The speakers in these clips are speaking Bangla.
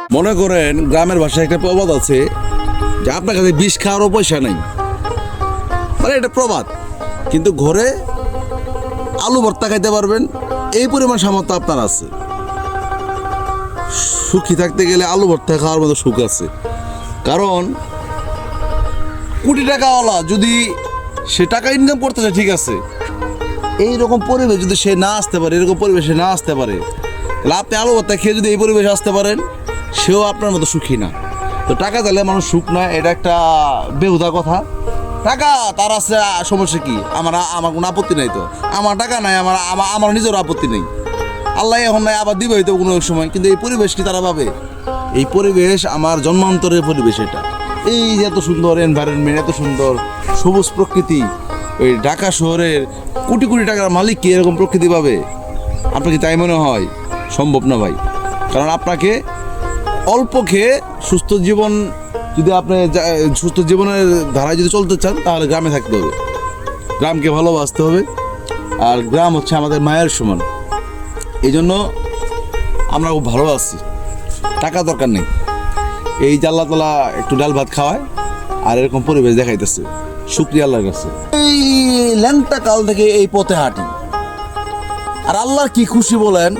মনে করেন গ্রামের ভাষায় একটা প্রবাদ আছে যে আপনার কাছে বিষ খাওয়ারও পয়সা নেই, মানে এটা প্রবাদ, কিন্তু ঘরে আলু ভর্তা খাইতে পারবেন এই পরিমাণ সামর্থ্য আপনার আছে। সুখী থাকতে গেলে আলু ভর্তা খাওয়ার মতো সুখ আছে। কারণ কোটি টাকাওয়ালা যদি সে টাকা ইনকাম করতে চায় ঠিক আছে, এইরকম পরিবেশ যদি সে না আসতে পারে, এরকম পরিবেশে না আসতে পারে, তাহলে আপনি আলু ভর্তা খেয়ে যদি এই পরিবেশে আসতে পারেন, সেও আপনার মতো সুখী না। তো টাকা দিলে মানুষ সুখ নয়, এটা একটা বেহুদা কথা। টাকা তার আছে, সমস্যা কি? আমার কোনো আপত্তি নাই, তো আমার টাকা নাই, আমার নিজের আপত্তি নেই, আল্লাহ এখন নাই, আবার দিবে হয়তো কোনো এক সময়, কিন্তু এই পরিবেশ কি তারা পাবে? এই পরিবেশ আমার জন্মান্তরের পরিবেশ। এটা এই যে এত সুন্দর এনভায়রনমেন্ট, এত সুন্দর সবুজ প্রকৃতি, ওই ঢাকা শহরের কোটি কোটি টাকার মালিক কি এরকম প্রকৃতি পাবে? আপনাকে তাই মনে হয়? সম্ভব না ভাই। কারণ আপনাকে অল্প খেয়ে সুস্থ জীবন, যদি আপনি সুস্থ জীবনের ধারায় যদি চলতে চান, তাহলে গ্রামে থাকতে হবে, গ্রামকে ভালোবাসতে হবে। আর গ্রাম হচ্ছে আমাদের মায়ের সমান। এই জন্য আমরা খুব ভালো আছি, টাকা দরকার নেই। এই যে আল্লাহ তাআলা একটু ডাল ভাত খাওয়ায় আর এরকম পরিবেশ দেখাইতেছে, শুকরিয়া আল্লাহর কাছে। এই ল্যাংটা কাল থেকে এই পথে হাঁটি, আর আল্লাহর কি খুশি বলেন।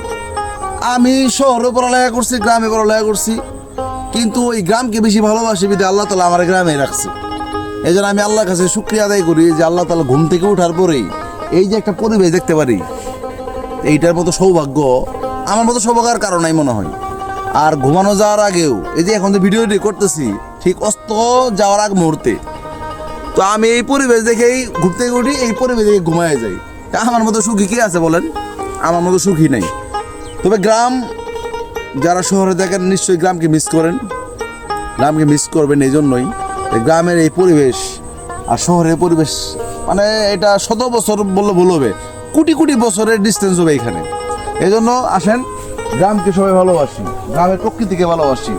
আমি শহরে পড়ালেখা করছি, গ্রামে পড়ালেখা করছি, কিন্তু ওই গ্রামকে বেশি ভালোবাসি বিধে আল্লাহ তাআলা আমার গ্রামে রাখছে। এই জন্য আমি আল্লাহর কাছে শুকরিয়া আদায় করি যে আল্লাহ তাআলা ঘুম থেকে ওঠার পরেই এই যে একটা পরিবেশ দেখতে পারি, এইটার মতো সৌভাগ্য আমার মতো সৌভাগ্যের কারণ নাই মনে হয়। আর ঘুমানো যাওয়ার আগেও, এই যে এখন যে ভিডিওটি করতেছি ঠিক অস্ত যাওয়ার আগ মুহূর্তে, তো আমি এই পরিবেশ দেখেই ঘুম থেকে উঠি, এই পরিবেশ দেখে ঘুমায় যাই। আমার মতো সুখী কে আছে বলেন? আমার মতো সুখী নাই। তবে গ্রাম, যারা শহরে দেখেন নিশ্চয়ই গ্রামকে মিস করেন, গ্রামকে মিস করবেন। এই জন্যই গ্রামের এই পরিবেশ আর শহরের পরিবেশ, মানে এটা 100 বছর বললে ভুল হবে, কোটি কোটি বছরের ডিস্টেন্স হবে এখানে। এই জন্য আসেন, গ্রামকে সবাই ভালোবাসি, গ্রামের প্রকৃতিকে ভালোবাসি।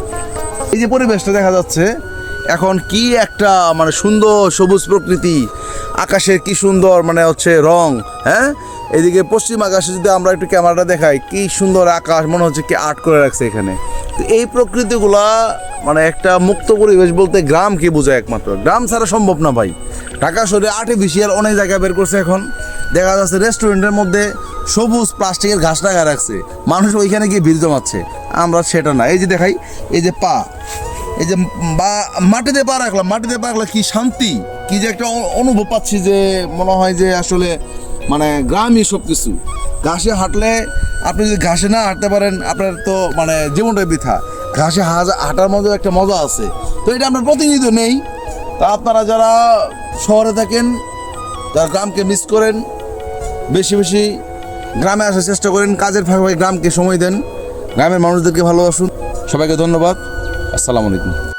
এই যে পরিবেশটা দেখা যাচ্ছে এখন, কি একটা মানে সুন্দর সবুজ প্রকৃতি, আকাশের কি সুন্দর মানে হচ্ছে রং, হ্যাঁ। এদিকে পশ্চিম আকাশে যদি আমরা একটু ক্যামেরাটা দেখাই, কি সুন্দর আকাশ, মনে হচ্ছে কি আর্ট করে রাখছে এখানে। তো এই প্রকৃতিগুলা মানে একটা মুক্ত পরিবেশ বলতে গ্রামকে বোঝায় একমাত্র। গ্রাম ছাড়া সম্ভব না ভাই। ঢাকা শহরে আর্টিফিশিয়াল অনেক জায়গায় বের করছে, এখন দেখা যাচ্ছে রেস্টুরেন্টের মধ্যে সবুজ প্লাস্টিকের ঘাস টাকা রাখছে, মানুষ ওইখানে গিয়ে ভিড় জমাচ্ছে। আমরা সেটা না। এই যে দেখাই, এই যে পা, এই যে মাটিতে পা রাখলাম, মাটিতে পা রাখলে কি শান্তি, কি যে একটা অনুভব পাচ্ছি, যে মনে হয় যে আসলে মানে গ্রামই সব কিছু। ঘাসে হাঁটলে, আপনি যদি ঘাসে না হাঁটতে পারেন, আপনার তো মানে জীবনটাই বৃথা। ঘাসে হাঁটার মধ্যে একটা মজা আছে, তো এটা আপনার প্রতিনিধিত্ব নেই। তা আপনারা যারা শহরে থাকেন, যারা গ্রামকে মিস করেন, বেশি বেশি গ্রামে আসার চেষ্টা করেন, কাজের ফাঁকে গ্রামকে সময় দেন, গ্রামের মানুষদেরকে ভালোবাসুন। সবাইকে ধন্যবাদ। আসসালামু আলাইকুম।